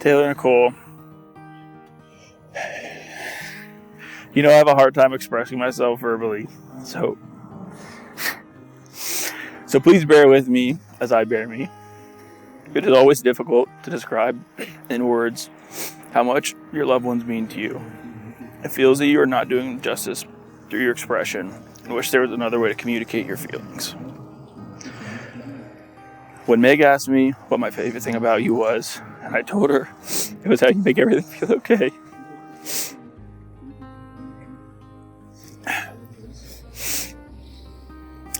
Taylor Nicole, I have a hard time expressing myself verbally, so please bear with me as I bear me. It is always difficult to describe in words how much your loved ones mean to you. It feels that you are not doing justice through your expression and wish there was another way to communicate your feelings. When Meg asked me what my favorite thing about you was, and I told her it was how you make everything feel okay,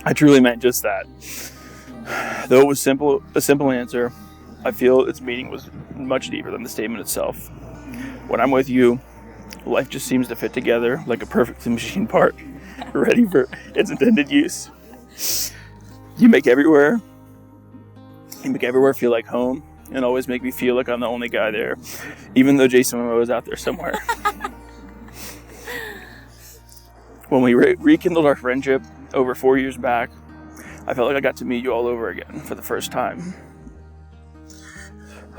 I truly meant just that. Though it was a simple answer, I feel its meaning was much deeper than the statement itself. When I'm with you, life just seems to fit together like a perfect machine part, ready for its intended use. You make everywhere feel like home, and always make me feel like I'm the only guy there, even though Jason Momoa is out there somewhere. When we rekindled our friendship over 4 years back, I felt like I got to meet you all over again for the first time.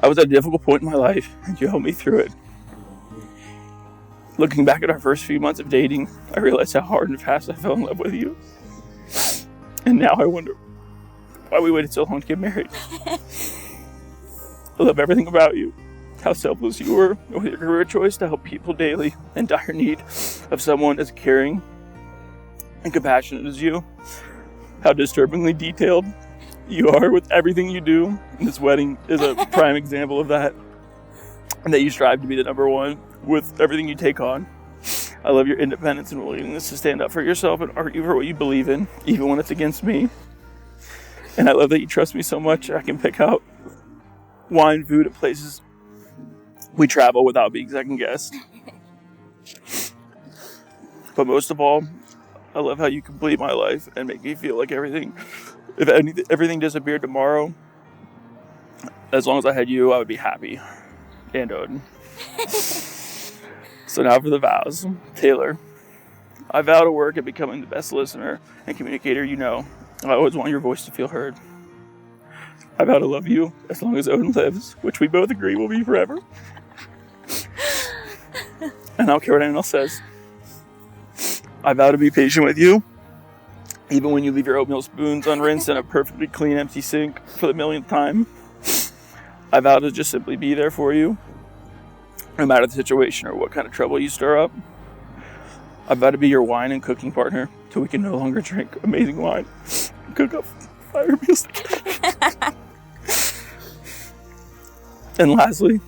I was at a difficult point in my life, and you helped me through it. Looking back at our first few months of dating, I realized how hard and fast I fell in love with you. And now I wonder why we waited so long to get married. I love everything about you. How selfless you were with your career choice to help people daily in dire need of someone as caring and compassionate as you. How disturbingly detailed you are with everything you do. And this wedding is a prime example of that. And that you strive to be the number one with everything you take on. I love your independence and willingness to stand up for yourself and argue for what you believe in, even when it's against me. And I love that you trust me so much I can pick out wine, food, at places we travel without being second guessed. But most of all, I love how you complete my life and make me feel like if everything disappeared tomorrow, as long as I had you, I would be happy. And Odin. So now for the vows. Taylor, I vow to work at becoming the best listener and communicator you know. I always want your voice to feel heard. I vow to love you as long as Odin lives, which we both agree will be forever. And I don't care what anyone else says. I vow to be patient with you, even when you leave your oatmeal spoons unrinsed in a perfectly clean empty sink for the millionth time. I vow to just simply be there for you, no matter the situation or what kind of trouble you stir up. I vow to be your wine and cooking partner till we can no longer drink amazing wine and cook up fire meals together. And lastly,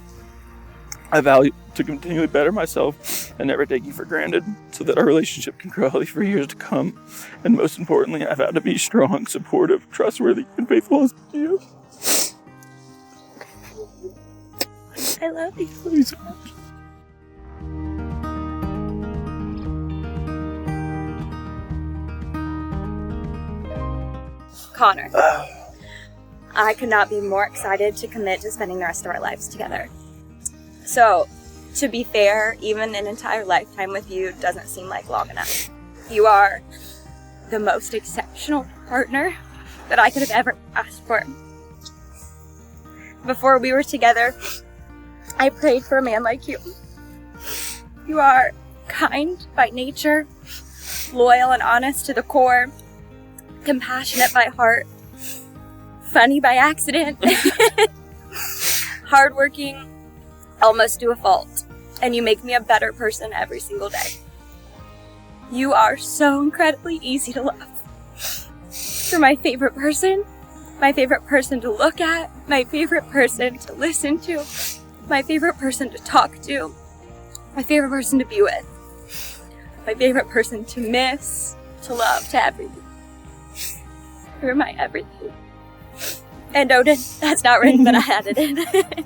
I vow to continually better myself and never take you for granted so that our relationship can grow healthy for years to come. And most importantly, I vow to be strong, supportive, trustworthy, and faithful as you. I love you. I love you so much. Connor, I could not be more excited to commit to spending the rest of our lives together. So, to be fair, even an entire lifetime with you doesn't seem like long enough. You are the most exceptional partner that I could have ever asked for. Before we were together, I prayed for a man like you. You are kind by nature, loyal and honest to the core, compassionate by heart, funny by accident, hardworking almost to a fault, and you make me a better person every single day. You are so incredibly easy to love. You're my favorite person to look at, my favorite person to listen to, my favorite person to talk to, my favorite person to be with, my favorite person to miss, to love, to everything. You're my everything. And Odin, that's not written, but I added it.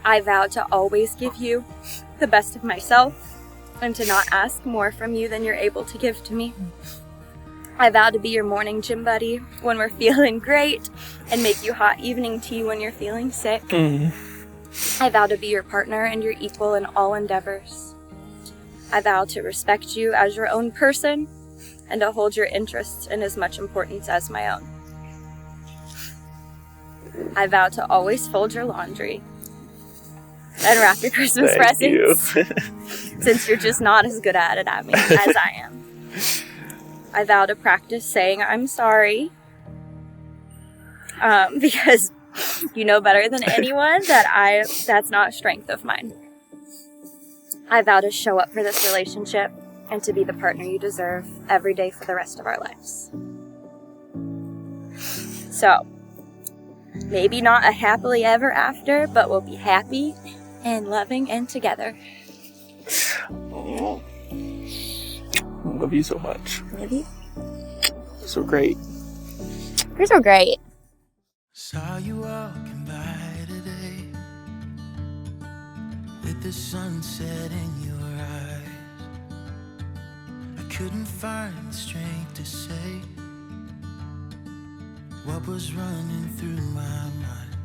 I vow to always give you the best of myself and to not ask more from you than you're able to give to me. I vow to be your morning gym buddy when we're feeling great and make you hot evening tea when you're feeling sick. I vow to be your partner and your equal in all endeavors. I vow to respect you as your own person and to hold your interests in as much importance as my own. I vow to always fold your laundry and wrap your Christmas Thank you. presents. Since you're just not as good at it as I am. I vow to practice saying I'm sorry. Because you know better than anyone that's not a strength of mine. I vow to show up for this relationship and to be the partner you deserve every day for the rest of our lives. So, maybe not a happily ever after, but we'll be happy and loving and together. Oh, I love you so much. Love you. So great. You're so great. Saw you walking by today with the sunset in your eyes. I couldn't find the strength to say what was running through my mind.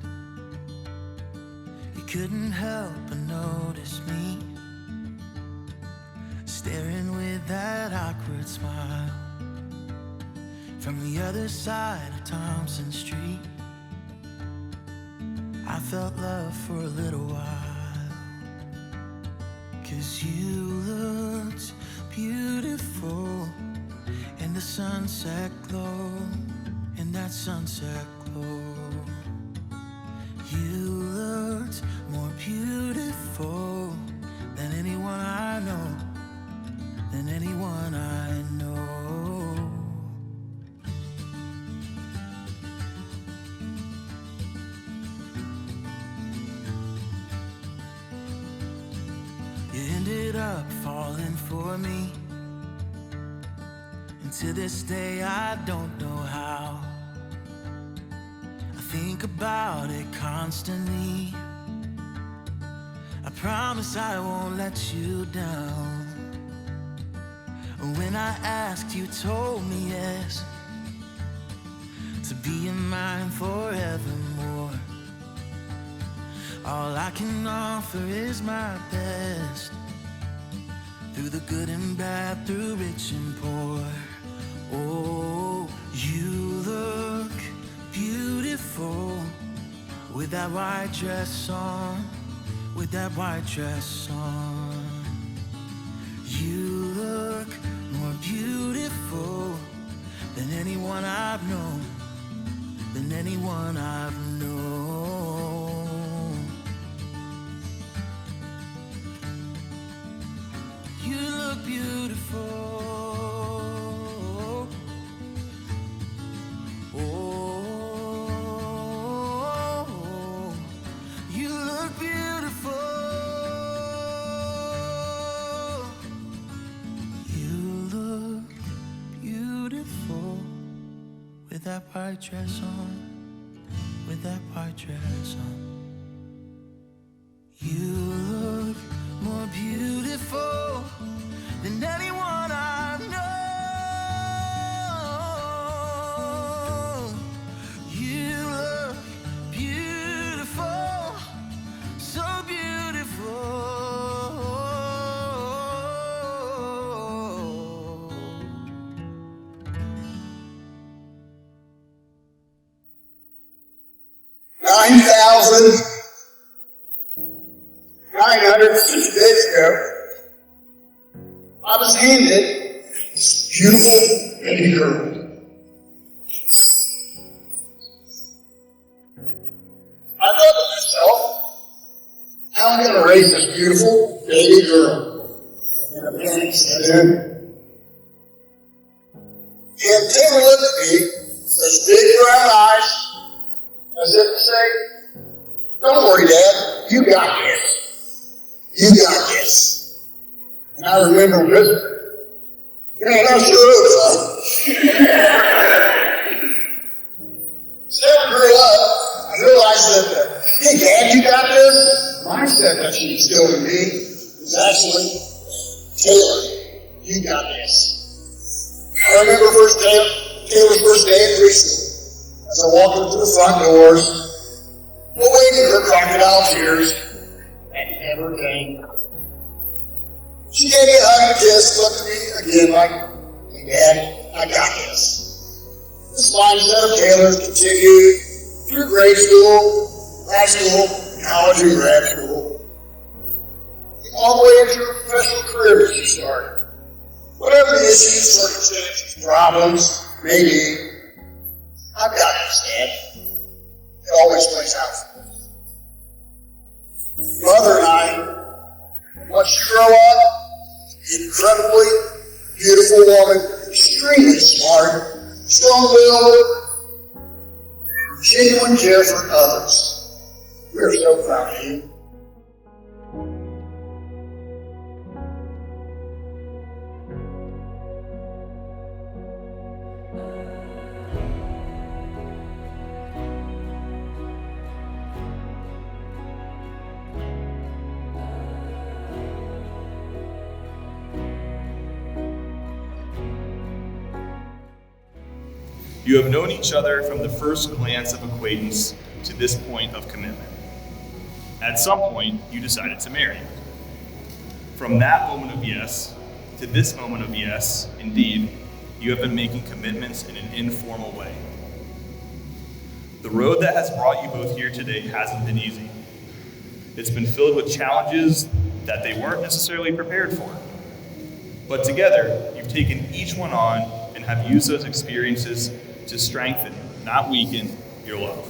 You couldn't help but notice me staring with that awkward smile from the other side of Thompson Street. I felt love for a little while, 'cause you looked beautiful in the sunset glow, in that sunset glow. You looked more beautiful than anyone I know, than anyone I know. You ended up falling for me, and to this day I don't know how. I think about it constantly. I promise I won't let you down. When I asked, you told me yes, to be in mine forevermore. All I can offer is my best, through the good and bad, through rich and poor. Oh, you look beautiful with that white dress on, with that white dress on. You look more beautiful than anyone I've known, than anyone I've known. You look beautiful. Oh, you look beautiful. You look beautiful with that white dress on, with that white dress on. You look more beautiful than anyone I know. You look beautiful, so beautiful. $9,950 days ago, I was handed this beautiful baby girl. I thought to myself, how am I going to raise this beautiful baby girl? And the parents said in. And Taylor looked at me, those big brown eyes, as if to say, don't worry, Dad, you got this. You got this. And I remember whispering, man, I'm sure it was. So as I grew up, I realized that hey, Dad, you got this? Mindset that she instilled in me was actually, Taylor, you got this. I remember Taylor's first day at preschool. As I walked into the front doors, awaiting her crocodile tears, and it never came. She gave me a hug and a kiss, looked at me again like, hey, Dad, I got this. This mindset of Taylor continued through grade school, high school, college, and grad school. all the way into your professional career that you start. Whatever the issues, circumstances, problems may be, I've got to understand. It always plays out for me. Mother and I, once you grow up, incredibly beautiful woman, extremely smart, strong-willed, genuine care for others. We are so proud of you. You have known each other from the first glance of acquaintance to this point of commitment. At some point, you decided to marry. From that moment of yes to this moment of yes, indeed, you have been making commitments in an informal way. The road that has brought you both here today hasn't been easy. It's been filled with challenges that they weren't necessarily prepared for. But together, you've taken each one on and have used those experiences to strengthen, not weaken, your love.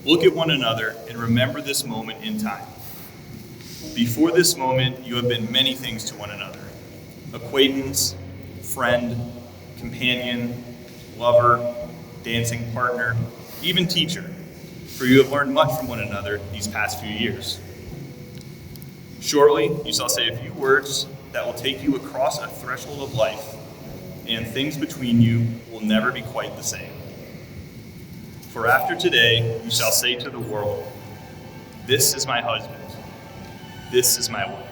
Look at one another and remember this moment in time. Before this moment, you have been many things to one another. Acquaintance, friend, companion, lover, dancing partner, even teacher, for you have learned much from one another these past few years. Shortly, you shall say a few words that will take you across a threshold of life, and things between you will never be quite the same. For after today, you shall say to the world, "This is my husband. This is my wife."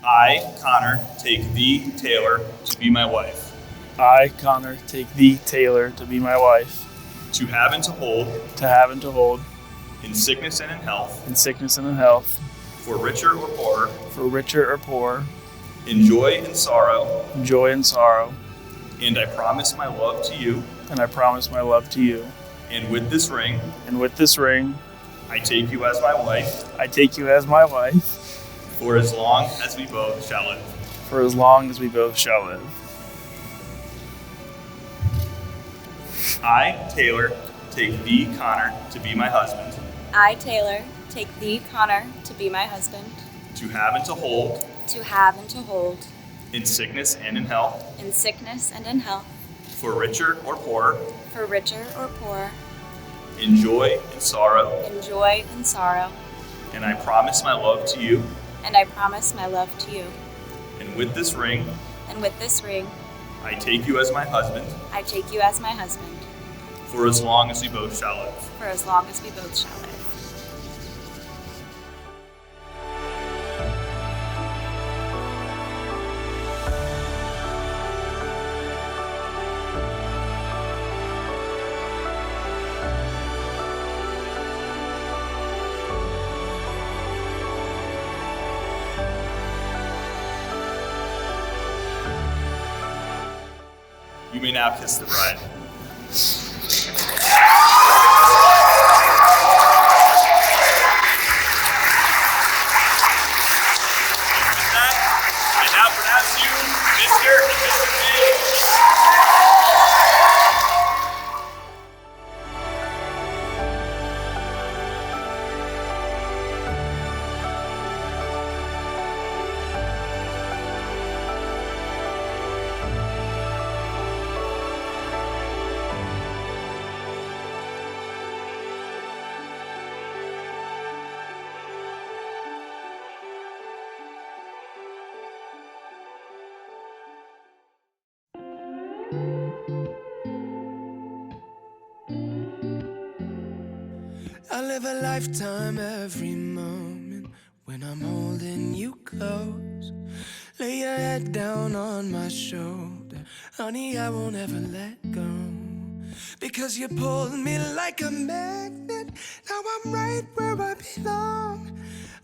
I, Connor, take thee, Taylor, to be my wife. I, Connor, take thee, Taylor, to be my wife. To have and to hold. To have and to hold. In sickness and in health. In sickness and in health. For richer or poorer. For richer or poorer. In joy and sorrow. In joy and sorrow. And I promise my love to you. And I promise my love to you. And with this ring. And with this ring. I take you as my wife. I take you as my wife. For as long as we both shall live. For as long as we both shall live. I, Taylor, take thee, Connor, to be my husband. I, Taylor, take thee, Connor, to be my husband. To have and to hold. To have and to hold. In sickness and in health. In sickness and in health. For richer or poorer. For richer or poorer. In joy and sorrow. In joy and sorrow. And I promise my love to you. And I promise my love to you. And with this ring, I take you as my husband. For as long as we both shall live. You may now kiss the bride. I now pronounce you Mr. and Mrs. Beige. I live a lifetime every moment when I'm holding you close. Lay your head down on my shoulder. Honey, I won't ever let go. Because you pulled me like a magnet. Now I'm right where I belong.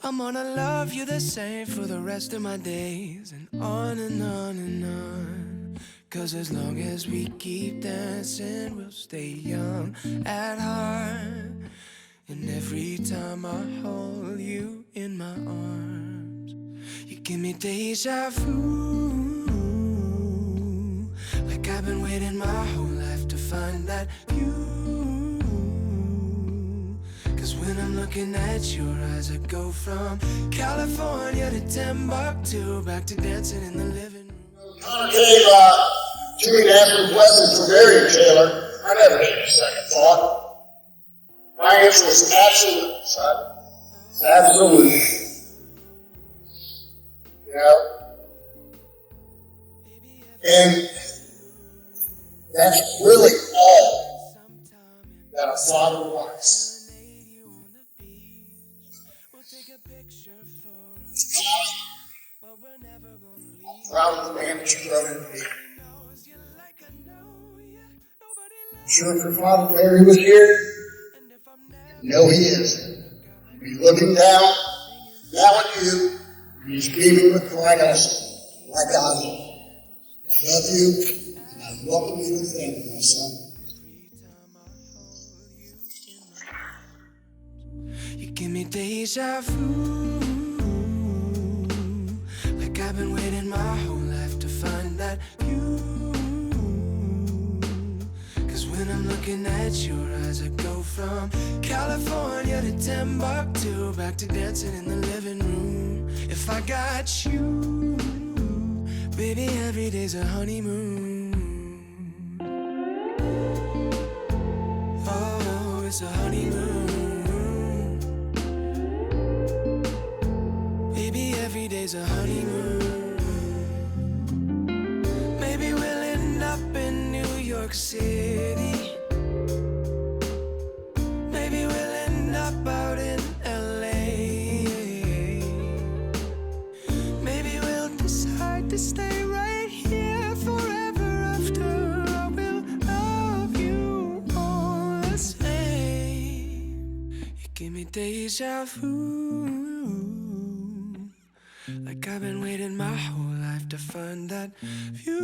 I'm gonna love you the same for the rest of my days. And on and on and on. 'Cause as long as we keep dancing, we'll stay young at heart. And every time I hold you in my arms, you give me deja vu. Like I've been waiting my whole life to find that view. 'Cause when I'm looking at your eyes, I go from California to Timbuktu, back to dancing in the living room. Connor came to me to ask for blessings for marrying Taylor. I never gave a second thought. My answer was absolute, son. Absolute. Yeah. And that's really all that a father wants. I'm proud of the man that you grown into be. I'm sure if your father Larry was here, no, he is. He's looking down at you, and he's grieving with crying us like I do. I love you, and I welcome you to the family, my son. You give me deja vu. Like I've been waiting my whole life to find that view. 'Cause when I'm looking at your eyes, I go from California to Timbuktu, back to dancing in the living room. If I got you, baby, every day's a honeymoon. Oh, it's a honeymoon. Baby, every day's a honeymoon. Maybe we'll end up in New York City. Maybe we'll end up out in LA. Maybe we'll decide to stay right here forever after. I will love you all the same. You give me deja vu. Like I've been waiting my whole life to find that view.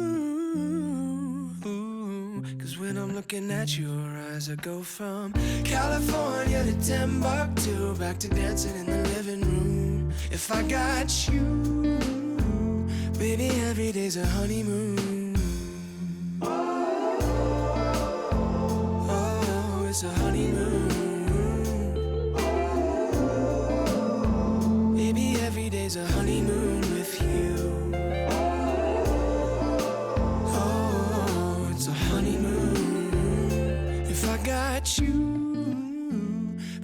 'Cause when I'm looking at your eyes, I go from California to Timbuktu, back to dancing in the living room. If I got you, baby, every day's a honeymoon. Oh, it's a honeymoon. Baby, every day's a honeymoon with you. Oh, it's a honeymoon. If I got you,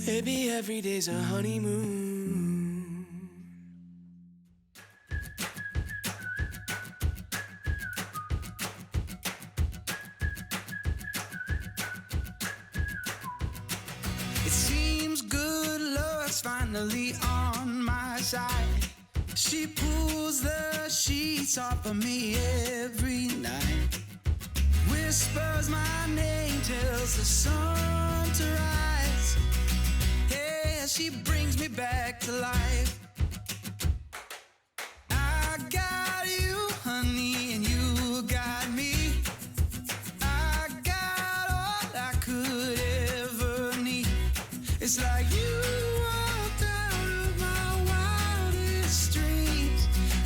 baby, every day's a honeymoon. side. She pulls the sheets off of me every night. Whispers my name, tells the sun to rise. Yeah, she brings me back to life. I got you, honey, and you got me. I got all I could ever need. It's like you walked out of my wildest dreams.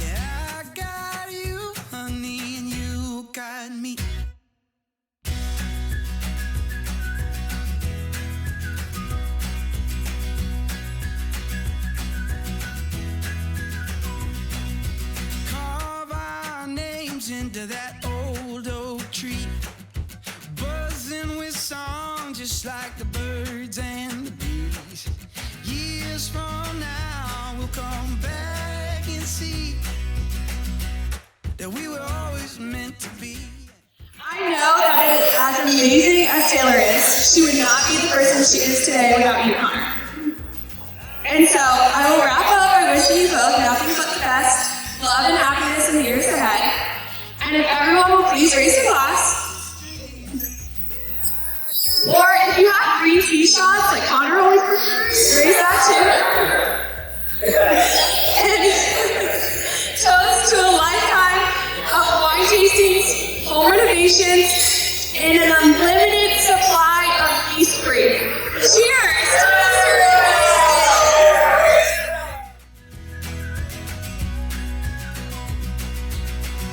Yeah, I got you, honey, and you got me. Carve our names into that old oak tree, buzzing with song just like the birds and the bees. Years from now we'll come back and see that we were always meant to be. I know that as amazing as Taylor is, she would not be the person she is today without you, Connor. And so I will wrap up by wishing you both nothing but the best, love and happiness in the years ahead. And if everyone will please raise a glass. Or if you have green tea shots like Connor always prefers, raise that too. And toast to a lifetime of wine tastings, home renovations, and an unlimited supply of yeast cream. Cheers!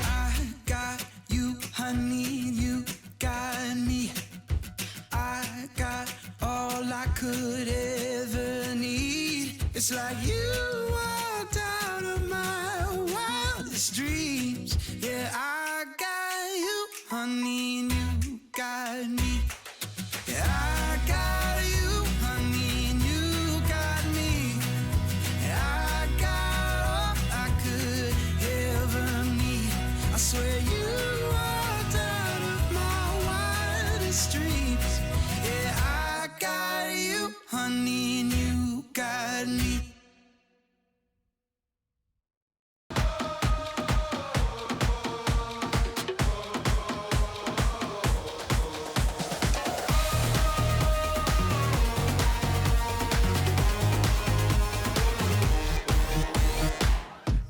I got you, honey, you got me. I got all I could ever need. It's like you walked out of my wildest dreams. Yeah, I got you, honey, and you got me. Yeah, I got you, honey, and you got me. Yeah, I got all I could ever need. I swear you walked out of my wildest dreams. Yeah, I got you, honey, and you got me.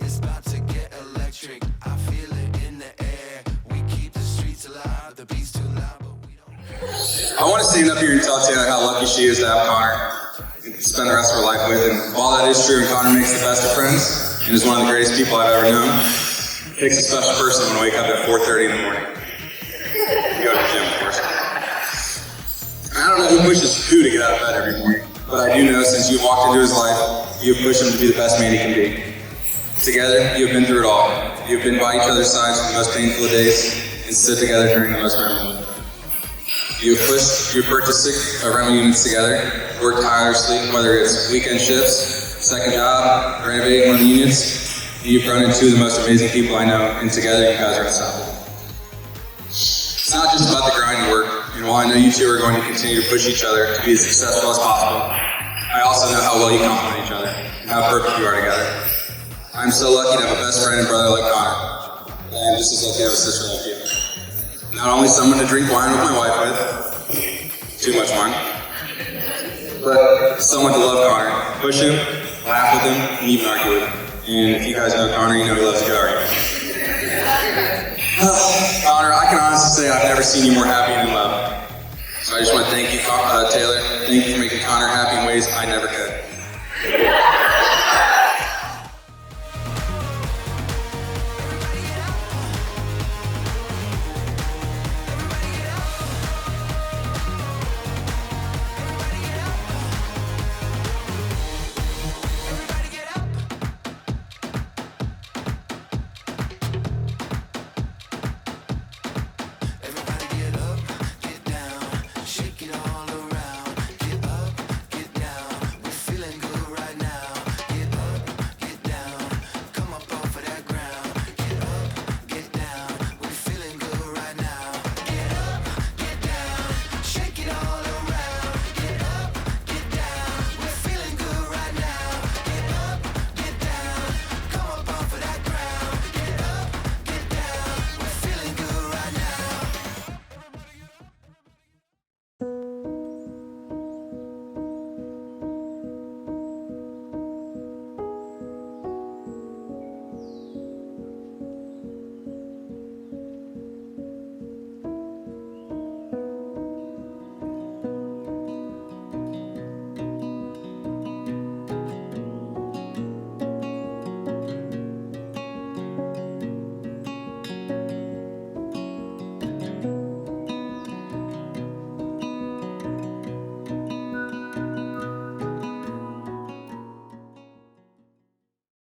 It's about to get electric. I feel it in the air. We keep the streets alive. The beat's too loud, but we don't. I want to stand up here and tell Taylor how lucky she is to have Connor and spend the rest of her life with. And while that is true, and Connor makes the best of friends and is one of the greatest people I've ever known, it takes a special person to wake up at 4:30 in the morning. You go to the gym, of course. I don't know who pushes who to get out of bed every morning, but I do know since you've walked into his life, you have pushed him to be the best man he can be. Together, you have been through it all. You have been by each other's sides for the most painful of days and stood together during the most memorable. You have purchased 6 rental units together, worked tirelessly, whether it's weekend shifts, second job, renovating one of the units, and you've grown into 2 of the most amazing people I know, and together you guys are unstoppable. It's not just about the grind and work, and while I know you 2 are going to continue to push each other to be as successful as possible, I also know how well you complement each other, and how perfect you are together. I'm so lucky to have a best friend and brother like Connor, and I'm just as lucky to have a sister like you. Not only someone to drink wine with my wife with, too much wine, but someone to love Connor, push him, laugh with him, and even argue with him. And if you guys know Connor, you know he loves a good argument. Connor, I can honestly say I've never seen you more happy and in love. So I just want to thank you, Taylor. Thank you for making Connor happy in ways I never could.